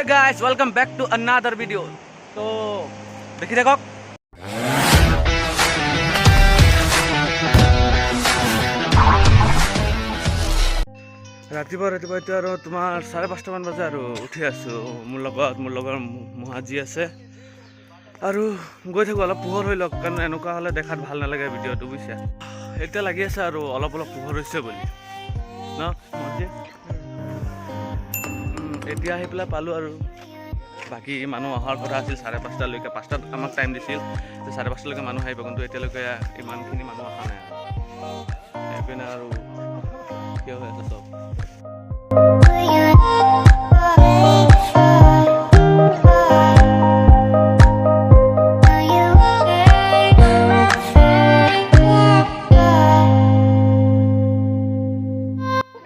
guys, welcome back to another video. So, দেখি থাকক। ৰাতিপুৱা এতিয়া আৰু তোমাৰ 5:30 মান বজা আৰু উঠি আছো। মোৰ লগৰ মহাজি আছে আৰু গৈ থাকো অলপ পোহৰ হৈ লওক, কাৰণ এনেকুৱা হ'লে দেখাত ভাল নালাগে ভিডিঅ'টো, বুজিছা। এতিয়া লাগি আছে আৰু অলপ পোহৰ হৈছে বুলি ন মহাজি। এতিয়া আহি পেলাই পালোঁ আৰু বাকী মানুহ অহাৰ কথা আছিল 5:30লৈকে। 5টাত আমাক টাইম দিছিল যে 5:30লৈকে মানুহ আহিব, কিন্তু এতিয়ালৈকে ইমানখিনি মানুহ অহা নাই এইপিনে আৰু কিয় হৈ আছে চব।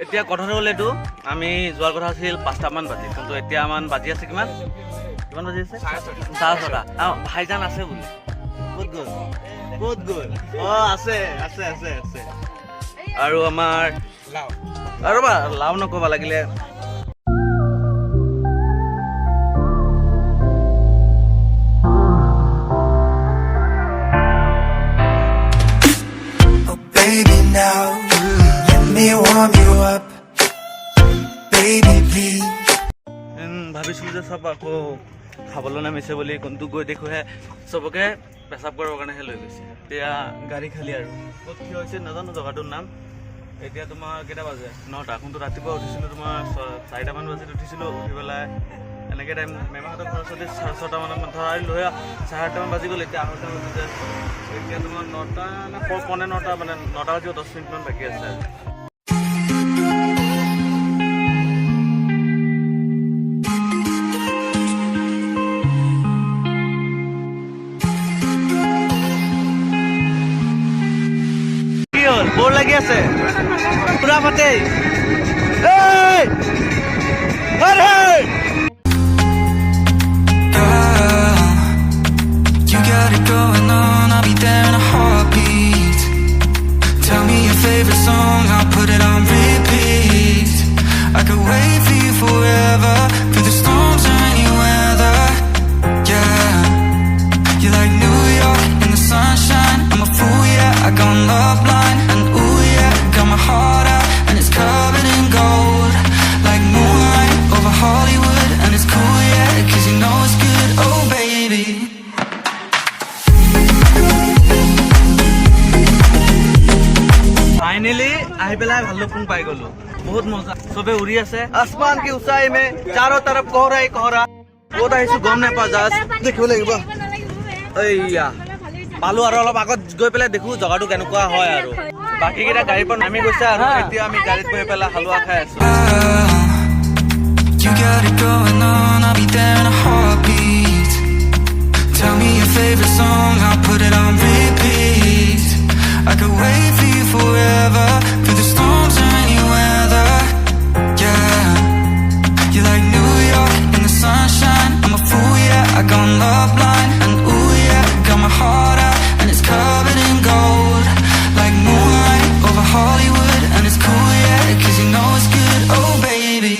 এতিয়া কথাটো হ'ল এইটো, আমি যোৱাৰ কথা আছিল 5টা মান বাজি, কিন্তু এতিয়া মান বাজি আছে কিমান বাজি আছে 6:30। ভাইজান আছে বুলি ক'ত গ'ল আছে আৰু আমাৰ আৰু লাও নকবা লাগিলে। ভাবিছিলোঁ যে চব আকৌ খাবলৈ নামিছে বুলি, কিন্তু গৈ দেখোহে চবকে পেচাব কৰিবৰ কাৰণেহে লৈ গৈছে। এতিয়া গাড়ী খালী আৰু ক'ত কি হৈছে নাজানো জেগাটোৰ নাম। এতিয়া তোমাৰ কেইটা বাজে 9টা, কিন্তু ৰাতিপুৱা উঠিছিলোঁ তোমাৰ 4টা মান বজাত উঠিছিলোঁ। উঠি পেলাই এনেকৈ টাইম মেমাহঁতৰ ঘৰ ওচৰতে 6:30 মানত ধৰা লৈ 8:30 মান বাজি গ'ল। এতিয়া 8টা বাজিছে, এতিয়া তোমাৰ 9টা নে 9:15 মানে 9টা বাজিব 10 মিনিটমান বাকী আছে। বৰ লাগি আছে পুৰা পাতে। You got it going on, I'll be there in a heartbeat. Tell me your favorite song, I'll put it on repeat. I could wait for you forever, through the storms or any weather. Yeah, you're like New York in the sunshine. I'm a fool, yeah, I got love blind. And ooh yeah, got my heart out and it's covered in gold, like moonlight over Hollywood. And it's cool, yeah, 'cause you know it's good, oh baby. Finally आहि पेलाई भालुकपुंग पाई गलो, बहुत मजा। सबे उड़ी আছে आसमान की ऊंचाई में, चारों तरफ कोहरा ही कोहरा। ক'ত আহিছো গম নাপাওঁ, জাষ্ট দেখিব লাগিব। এইয়া পালো আৰু অলপ আগত গৈ পেলাই দেখো জেগাটো কেনেকুৱা হয় আৰু বাকী কেইটা গাড়ীৰ পৰা নামি গৈছে আৰু এতিয়া আমি গাড়ীত বহি পেলাই হালোৱা খাই আছো। You got it going on, I'll be there in a heartbeat. Tell me your favorite song, I'll put it on repeat. I could wait for you forever, through the storms or any weather. Yeah, you're like New York in the sunshine. I'm a fool, yeah, I got love blind. And ooh yeah, got my heart out and it's covered in gold, like moonlight over Hollywood. And it's cool, yeah, 'cause you know it's good, oh baby.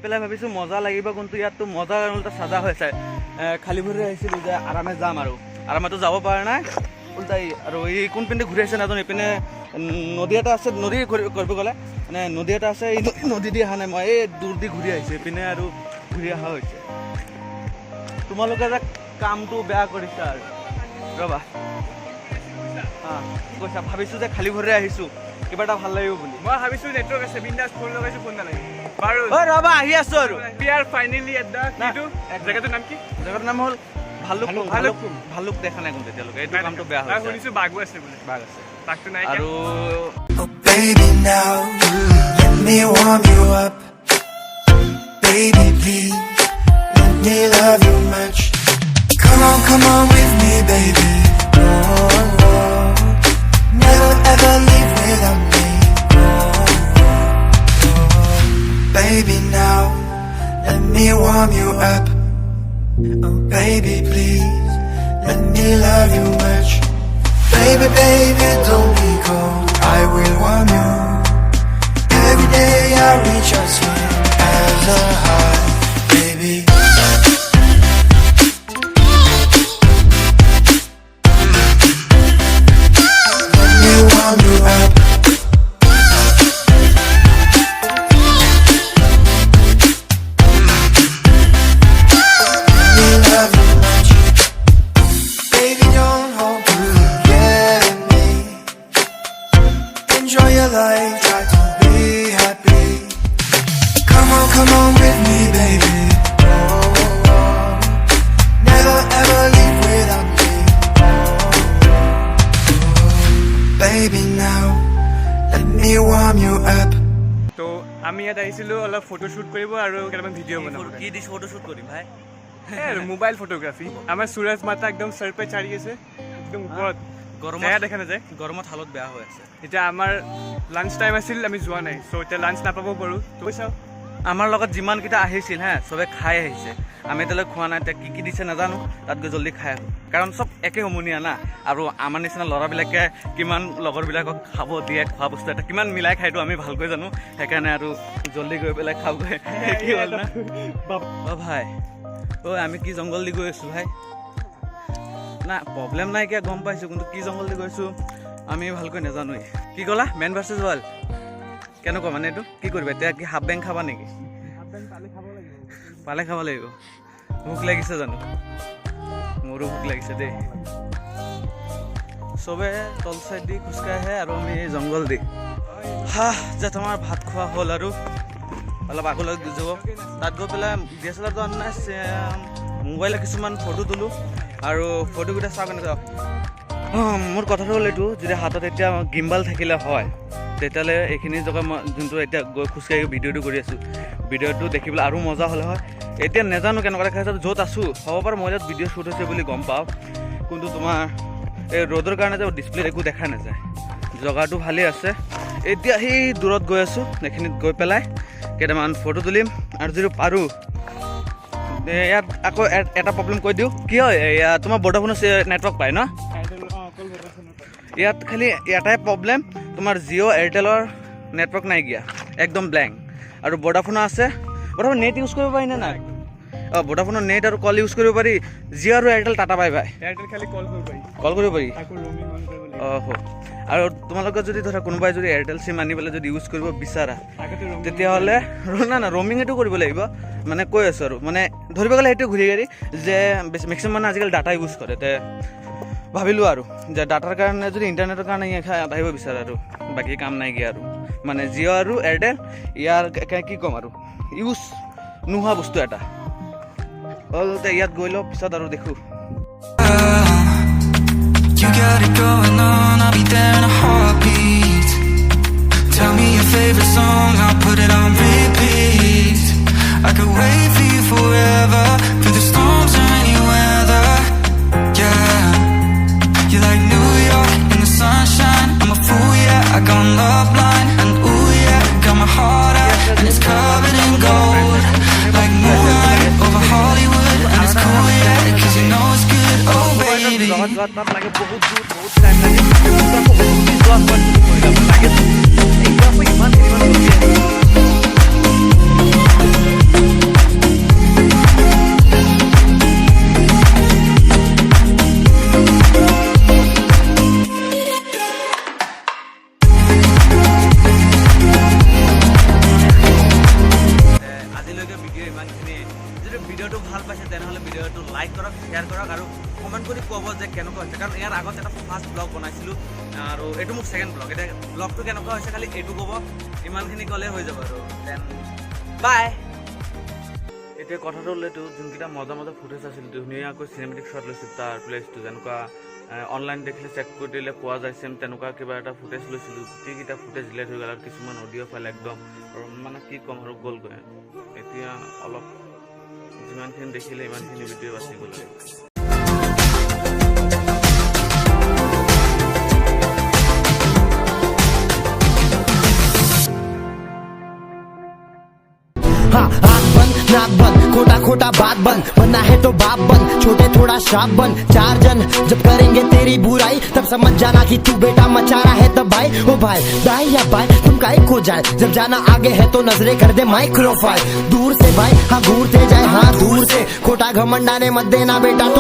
পেলাই ভাবিছোঁ মজা লাগিব, কিন্তু ইয়াততো মজা উল্টা চাজা হৈছে। খালী ভৰি আহিছিলোঁ যে আৰামে যাম, আৰু আৰামেতো যাব পৰা নাই উল্টাই। আৰু এই কোনপিনে ঘূৰি আহিছে নাজানো, এইপিনে নদী এটা আছে, নদী কৰিব গ'লে মানে নদী এটা আছে, এই নদী দি অহা নাই মই, এই দূৰ দি ঘূৰি আহিছোঁ এইপিনে আৰু ঘূৰি অহা হৈছে। তোমালোকে যে কামটো বেয়া কৰিছে আৰু ৰ'বা কৈছা, ভাবিছোঁ যে খালী ভৰিৰে আহিছোঁ, কিবা এটা ভাল লাগিব বুলি মই ভাবিছো নেটৱৰ্ক আছে বিন্দাছ ফোন লগাইছো ফোন নালাগে বাৰু ঐ ৰবা আহি আছো আৰু we are finally at the কিটো জেগাটোৰ নাম কি জেগাটোৰ নাম হ'ল ভালুক দেখা নাই কোন তেতিয়ালৈকে এইটো কামটো বেয়া মই হৈছে শুনিছো বাঘো আছে বোলে বাঘ আছে বাঘটো নাই আৰু Oh baby now, let me warm you up. Baby please, let me love you much. Come on with me baby. Oh, oh. Never ever leave without me. Oh, oh. Baby now, let me warm you up. Oh baby please, let me love you much. Baby, baby, don't be cold. I will warm you. Every day I reach out sweet as a heart, baby. Let me warm you up. Let me love you much. Baby, don't hold back. Enjoy your life, try to be happy. Come on with me, baby. Oh, oh, oh. Never ever leave without me. Oh, oh. Baby, now let me warm you up. তো আমি ইয়াত আহিছিলো অলপ photo shoot কৰিব আৰু কেইটামান video' বনাব কি দিছ ফটো শ্বুট কৰিম ভাই আৰু মোবাইল ফটোগ্ৰাফি আমাৰ সুৰজ মাতা একদম সৰ পে চাৰি আছে একদম ওপৰত গৰমত জেগা দেখা নাযায় গৰমত হালত বেয়া হৈ আছে এতিয়া আমাৰ লাঞ্চ টাইম আছিল আমি যোৱা নাই চ' এতিয়া লাঞ্চ নাপাব পাৰোঁ তো চাওঁ আমাৰ লগত যিমানকেইটা আহিছিল হা চবে খাই আহিছে আমি এতিয়ালৈ খোৱা নাই এতিয়া কি দিছে নাজানো তাত গৈ জল্দি খাই আহোঁ কাৰণ চব একে সমনীয়া না আৰু আমাৰ নিচিনা ল'ৰাবিলাকে কিমান লগৰবিলাকক খাব দিয়ে খোৱা বস্তু এটা কিমান মিলাই খাইতো আমি ভালকৈ জানো সেইকাৰণে আৰু জল্দি গৈ পেলাই খাওঁগৈ কি হ'ল না অ' ভাই ঐ আমি কি জংঘল দি গৈ আছোঁ ভাই না প্ৰব্লেম নাই কিয় গম পাইছোঁ কিন্তু কি জংঘল দি গৈছোঁ আমি ভালকৈ নাজানোৱেই কি ক'লা মেন ভাৰ্চেছ ৱাইল্ড কেনেকুৱা মানে এইটো কি কৰিবা এতিয়া কি হাফ বেং খাবা নেকি পালে খাব লাগিব ভোক লাগিছে জানো মোৰো ভোক লাগিছে দেই চবে তল চাইড দি খোজকাঢ়ি আহে আৰু আমি জংঘল দি যে তোমাৰ ভাত খোৱা হ'ল আৰু অলপ আগলৈ যাব তাত গৈ পেলাই DSLRটো অনা নাই মোবাইলত কিছুমান ফটো তোলোঁ আৰু ফটোকেইটা চাওঁ কেনেকৈ মোৰ কথাটো হ'ল এইটো যদি হাতত এতিয়া গিম্বাল থাকিলে হয় তেতিয়াহ'লে এইখিনি জেগা মই যোনটো এতিয়া গৈ খোজকাঢ়ি ভিডিঅ'টো কৰি আছোঁ ভিডিঅ'টো দেখিবলৈ আৰু মজা হ'লে হয় এতিয়া নাজানো কেনেকুৱা দেখা আছে য'ত আছোঁ হ'ব পাৰে মই ইয়াত ভিডিঅ' শ্বুট হৈছে বুলি গম পাওঁ কিন্তু তোমাৰ এই ৰ'দৰ কাৰণে যে ডিছপ্লেত একো দেখা নাযায় জেগাটো ভালেই আছে এতিয়া সেই দূৰত গৈ আছোঁ এইখিনিত গৈ পেলাই কেইটামান ফটো তুলিম আৰু যদি পাৰোঁ ইয়াত আকৌ এটা প্ৰব্লেম কৈ দিওঁ কি হয় তোমাৰ ভোডাফোনৰ নেটৱৰ্ক পায় ন ইয়াত খালি এটাই প্ৰব্লেম তোমাৰ জিঅ' এয়াৰটেলৰ নেটৱৰ্ক নাইকিয়া একদম ব্লেংক আৰু ভোডাফোনৰ আছে ভোডাফোন নেট ইউজ কৰিব পাৰি নে নাই অঁ ভোডাফোনৰ নেট আৰু কল ইউজ কৰিব পাৰি জিঅ' আৰু এয়াৰটেল টাটা পাই এয়াৰটেল খালি কল কৰিব পাৰি কল কৰিব পাৰি আকৌ roaming on কৰিব লাগিব অঁ আৰু তোমালোকে যদি ধৰা কোনোবাই যদি এয়াৰটেল চিম আনি পেলাই যদি ইউজ কৰিব বিচাৰা আগতে roaming তেতিয়াহ'লে না ৰ'মিং এইটো কৰিব লাগিব মানে কৈ আছোঁ আৰু মানে ধৰিব গ'লে সেইটো ঘূৰি গাড়ী যে মেক্সিমাম মানে আজিকালি ডাটা ইউজ কৰে তে ভাবিলোঁ আৰু যে ডাটাৰ কাৰণে যদি ইণ্টাৰনেটৰ কাৰণে আহিব বিচাৰে আৰু বাকী কাম নাইকিয়া আৰু মানে জিঅ' আৰু এয়াৰটেল ইয়াৰ কি ক'ম আৰু ইউজ নোহোৱা বস্তু এটা হ'ল ইয়াত গৈ লওঁ পিছত আৰু দেখোঁ You got it going on, I'll be there in a heartbeat. Tell me your favorite song, I'll put it on repeat. I could wait for you forever, through the storms or any weather. Yeah, you're like New York in the sunshine. I'm a fool, yeah, I got love blind. And ooh yeah, got my heart out, and it's covered in gold. Like moonlight over Hollywood, and it's cool, yeah, 'cause you know it's good, oh baby. তাত লাগে বহুত দূৰ বহুত time লাগে ইমান আজিলৈকে video' ইমানখিনি যদি ভিডিঅ'টো ভাল পাইছে তেনেহ'লে ভিডিঅ'টো লাইক কৰক শ্বেয়াৰ কৰক আৰু কমেণ্ট কৰি ক'ব যে কেনেকুৱা হৈছে, কাৰণ ইয়াৰ আগত এটা ফাৰ্ষ্ট ব্লগ বনাইছিলোঁ আৰু এইটো মোৰ ছেকেণ্ড ব্লগ। এতিয়া ব্লগটো কেনেকুৱা হৈছে খালি এইটো ক'ব, ইমানখিনি ক'লে হৈ যাব আৰু দেন বাই। এতিয়া কথাটো হ'লেতো যোনকেইটা মজা মজা ফুটেজ আছিল ধুনীয়াকৈ চিনেমেটিক শ্বট লৈছিল তাৰ প্লেচটো, যেনেকুৱা অনলাইন দেখিলে চেক কৰি দিলে পোৱা যায় চেম তেনেকুৱা কিবা এটা ফুটেজ লৈছিলোঁ। গোটেইকেইটা ফুটেজ ডিলেট হৈ গ'ল আৰু কিছুমান অডিঅ' ফাইল একদম মানে কি ক'ম আৰু গ'লগৈ। এতিয়া অলপ যিমানখিনি দেখিলে ইমানখিনি ভিডিঅ' বাচি গ'ল। हाँ आँख बंद नाक बंद खोटा खोटा बात बंद, बनना है तो बाप बन, छोटे थोड़ा श्राप बन। 4 जन जब करेंगे तेरी बुराई तब समझ जाना कि तू बेटा मचा रहा है तब भाई। ओ भाई दाई या भाई तुम काहे को जाए, जब जाना आगे है तो नजरे कर दे माइक्रोफाइल। दूर से भाई हाँ घूरते जाए हाँ दूर से, खोटा घमंडाने मत देना बेटा तू।